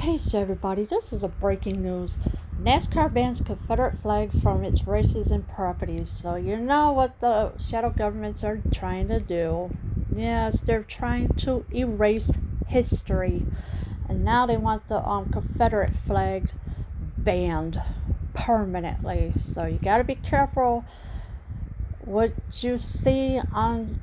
Okay, so everybody, this is a breaking news. NASCAR bans Confederate flag from its races and properties. So you know what the shadow governments are trying to do. Yes, they're trying to erase history. And now they want the Confederate flag banned permanently. So you got to be careful what you see on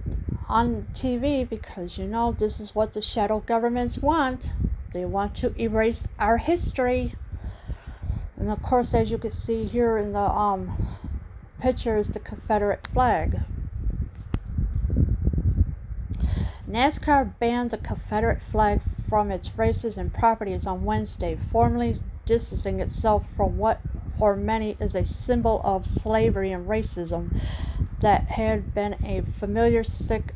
TV, because you know this is what the shadow governments want. They want to erase our history. And of course, as you can see here in the picture, is the Confederate flag. NASCAR banned the Confederate flag from its races and properties on Wednesday, formally distancing itself from what for many is a symbol of slavery and racism that had been a familiar sight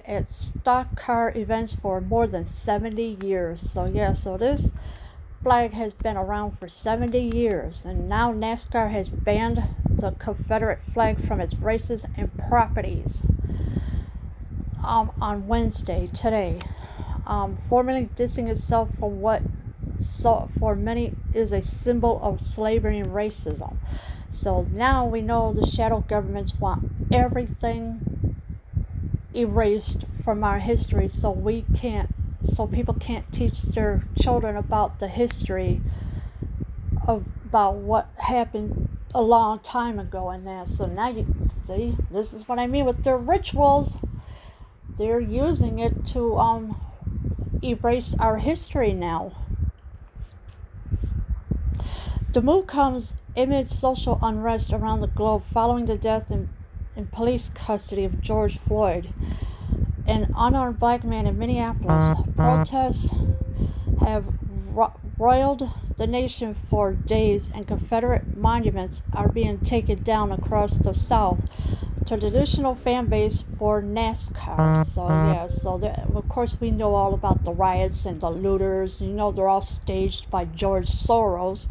at stock car events for more than 70 years. So this flag has been around for 70 years, and now NASCAR has banned the Confederate flag from its races and properties on Wednesday, today, formally distancing itself from what for many is a symbol of slavery and racism. So now we know the shadow governments want everything erased from our history, so people can't teach their children about the history about what happened a long time ago in that. So now you see, this is what I mean with their rituals. They're using it to erase our history now. The move comes amid social unrest around the globe following the death in police custody of George Floyd, an unarmed black man in Minneapolis. Protests have roiled the nation for days, and Confederate monuments are being taken down across the South, traditional fan base for NASCAR. So of course we know all about the riots and the looters. You know, they're all staged by George Soros.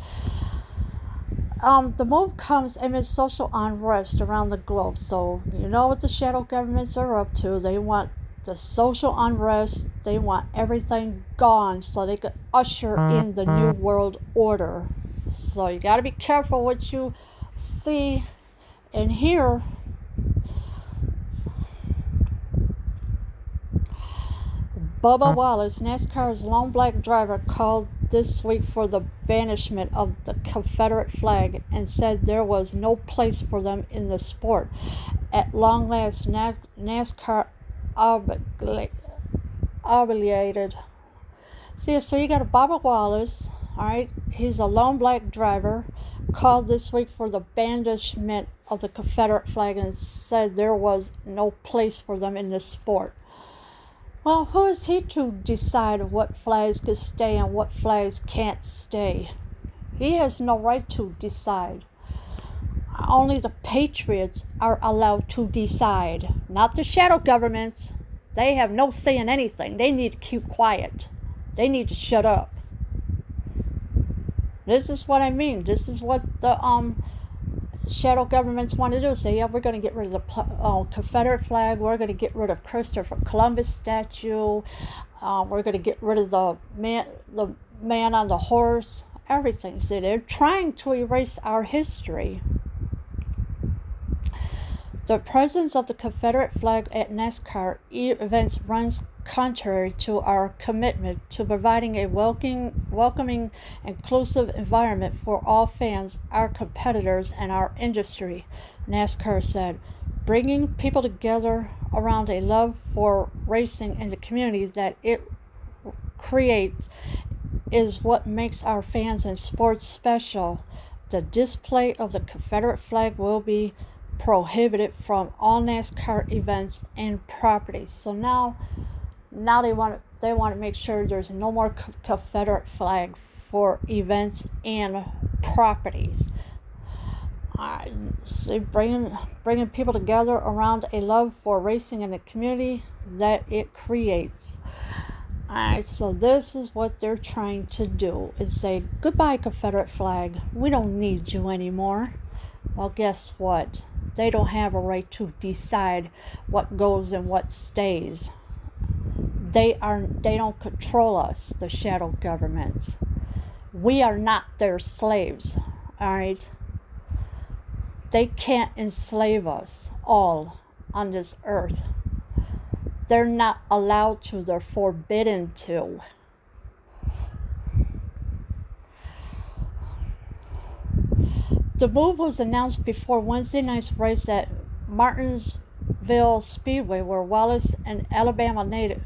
The move comes amid social unrest around the globe. So you know what the shadow governments are up to. They want the social unrest. They want everything gone so they could usher in the new world order. So you got to be careful what you see and hear. Bubba Wallace, NASCAR's lone black driver, called this week for the banishment of the Confederate flag and said there was no place for them in the sport. At long last, NASCAR obligated. So you got a Bubba Wallace, all right? He's a lone black driver, called this week for the banishment of the Confederate flag and said there was no place for them in the sport. Well, who is he to decide what flags can stay and what flags can't stay? He has no right to decide. Only the patriots are allowed to decide, not the shadow governments. They have no say in anything. They need to keep quiet. They need to shut up. This is what I mean. This is what the shadow governments want to do. Say, yeah, we're going to get rid of the Confederate flag. We're going to get rid of Christopher Columbus statue. We're going to get rid of the man on the horse. Everything. See, they're trying to erase our history. The presence of the Confederate flag at NASCAR events runs contrary to our commitment to providing a welcoming, inclusive environment for all fans, our competitors, and our industry, NASCAR said. Bringing people together around a love for racing and the community that it creates is what makes our fans and sports special. The display of the Confederate flag will be prohibited from all NASCAR events and properties. So now they want to make sure there's no more Confederate flag for events and properties. So bringing people together around a love for racing and the community that it creates. So this is what they're trying to do, is say, goodbye, Confederate flag. We don't need you anymore. Well, guess what? They don't have a right to decide what goes and what stays. They don't control us, the shadow governments. We are not their slaves, all right? They can't enslave us all on this earth. They're not allowed to, they're forbidden to. The move was announced before Wednesday night's race at Martinsville Speedway, where Wallace, an Alabama native,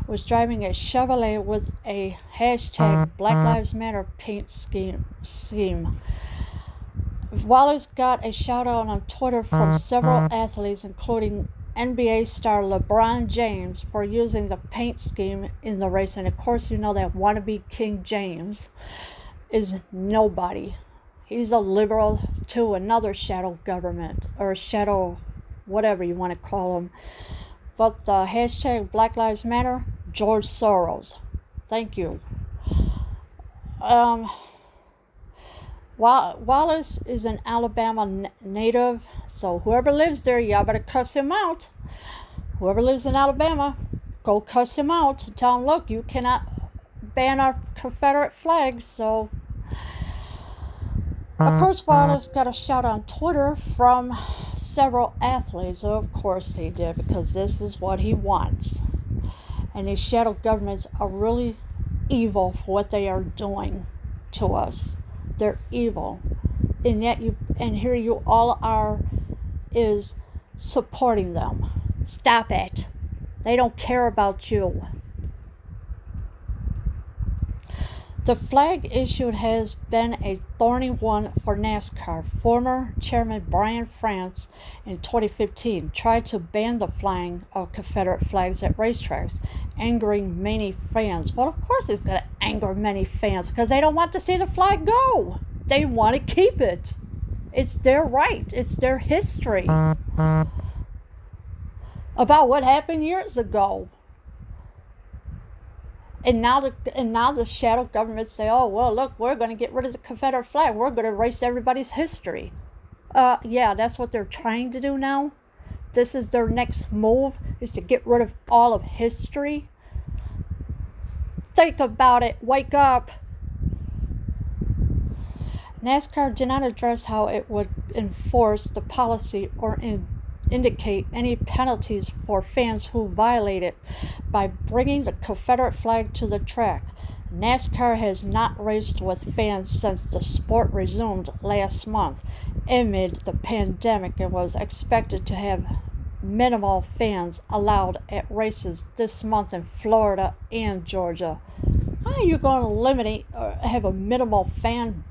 was driving a Chevrolet with a hashtag Black Lives Matter paint scheme. Wallace got a shout out on Twitter from several athletes, including NBA star LeBron James, for using the paint scheme in the race. And of course, you know that wannabe King James is nobody. He's a liberal to another shadow government, or shadow whatever you want to call him. But the hashtag Black Lives Matter, George Soros. Thank you. Wallace is an Alabama native, so whoever lives there, y'all better cuss him out. Whoever lives in Alabama, go cuss him out. Tell him, look, you cannot ban our Confederate flag. So, of course, Wallace got a shout on Twitter from several athletes. Of course he did, because this is what he wants. And these shadow governments are really evil for what they are doing to us. They're evil. And yet here you all are is supporting them. Stop it. They don't care about you. The flag issue has been a thorny one for NASCAR. Former chairman Brian France in 2015 tried to ban the flying of Confederate flags at racetracks, angering many fans. Well, of course it's going to anger many fans, because they don't want to see the flag go. They want to keep it. It's their right. It's their history about what happened years ago. And now the shadow governments say, oh, well, look, we're going to get rid of the Confederate flag. We're going to erase everybody's history. Yeah, that's what they're trying to do now. This is their next move, is to get rid of all of history. Think about it. Wake up. NASCAR did not address how it would enforce the policy or indicate any penalties for fans who violate it by bringing the Confederate flag to the track. NASCAR has not raced with fans since the sport resumed last month amid the pandemic, and was expected to have minimal fans allowed at races this month in Florida and Georgia. How are you going to eliminate or have a minimal fan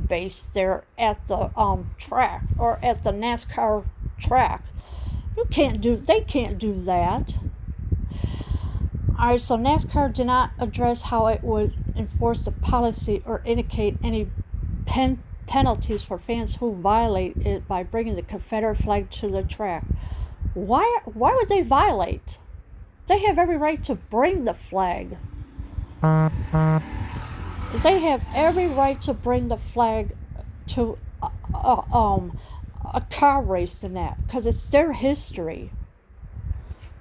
base there at the track, or at the NASCAR track? They can't do that. Alright, so NASCAR did not address how it would enforce the policy or indicate any penalties for fans who violate it by bringing the Confederate flag to the track. Why would they violate? They have every right to bring the flag. They have every right to bring the flag to a car race in that, because it's their history.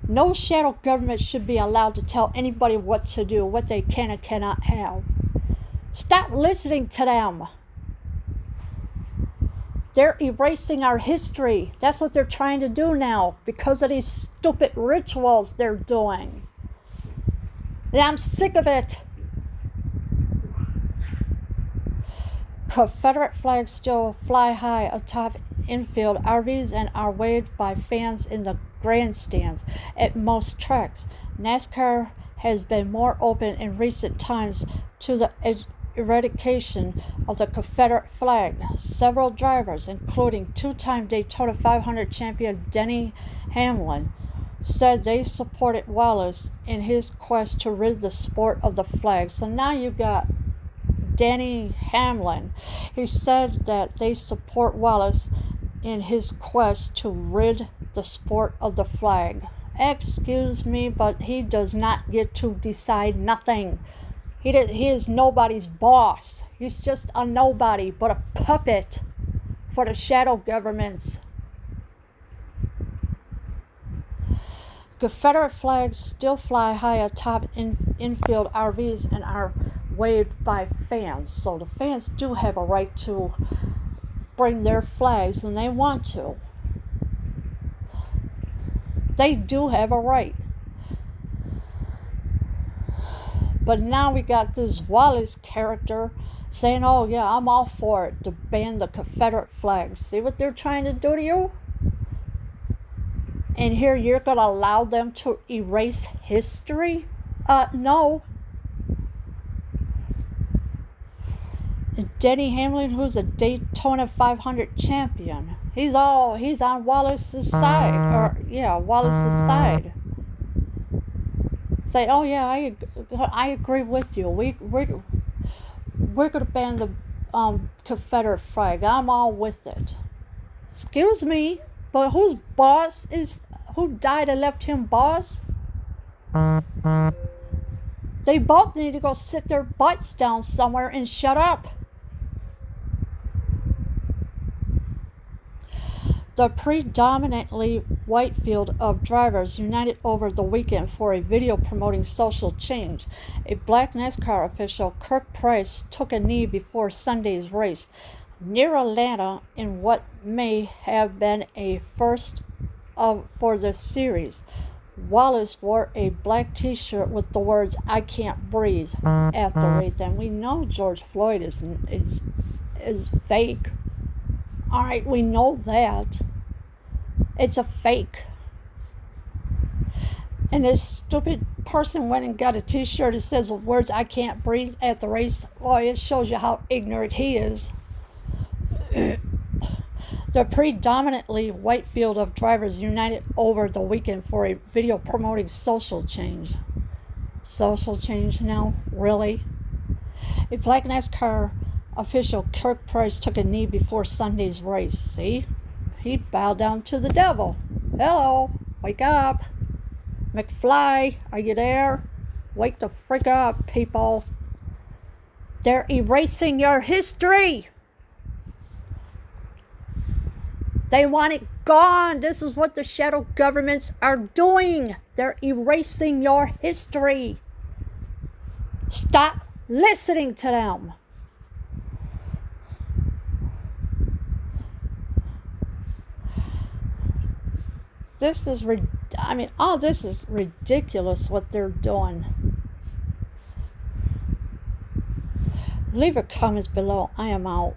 No shadow government should be allowed to tell anybody what to do, what they can and cannot have. Stop listening to them. They're erasing our history. That's what they're trying to do now, because of these stupid rituals they're doing. And I'm sick of it. Confederate flags still fly high atop infield RVs and are waved by fans in the grandstands at most tracks. NASCAR has been more open in recent times to the eradication of the Confederate flag. Several drivers, including two-time Daytona 500 champion Denny Hamlin, said they supported Wallace in his quest to rid the sport of the flag. So now you've got Denny Hamlin. He said that they support Wallace in his quest to rid the sport of the flag. Excuse me, but he does not get to decide nothing. He is nobody's boss. He's just a nobody, but a puppet for the shadow governments. Confederate flags still fly high atop infield RVs and are waved by fans. So the fans do have a right to bring their flags when they want to. They do have a right. But now we got this Wallace character saying, oh yeah, I'm all for it, to ban the Confederate flags. See what they're trying to do to you? And here you're going to allow them to erase history? No. And Denny Hamlin, who's a Daytona 500 champion, he's on Wallace's side. Wallace's side. Say, oh yeah, I agree with you. We're going to ban the Confederate flag. I'm all with it. Excuse me, but who died and left him boss? They both need to go sit their butts down somewhere and shut up. The predominantly white field of drivers united over the weekend for a video promoting social change. A black NASCAR official, Kirk Price, took a knee before Sunday's race near Atlanta in what may have been a first for the series. Wallace wore a black t-shirt with the words "I can't breathe" at the race, and we know George Floyd is fake. All right, we know that. It's a fake. And this stupid person went and got a t-shirt that says the words "I can't breathe" at the race. Oh, it shows you how ignorant he is. The predominantly white field of drivers united over the weekend for a video promoting social change. Social change now? Really? A black NASCAR official, Kirk Price, took a knee before Sunday's race. See? He bowed down to the devil. Hello, wake up. McFly, are you there? Wake the frick up, people. They're erasing your history. They want it gone. This is what the shadow governments are doing. They're erasing your history. Stop listening to them. All this is ridiculous what they're doing. Leave your comments below. I am out.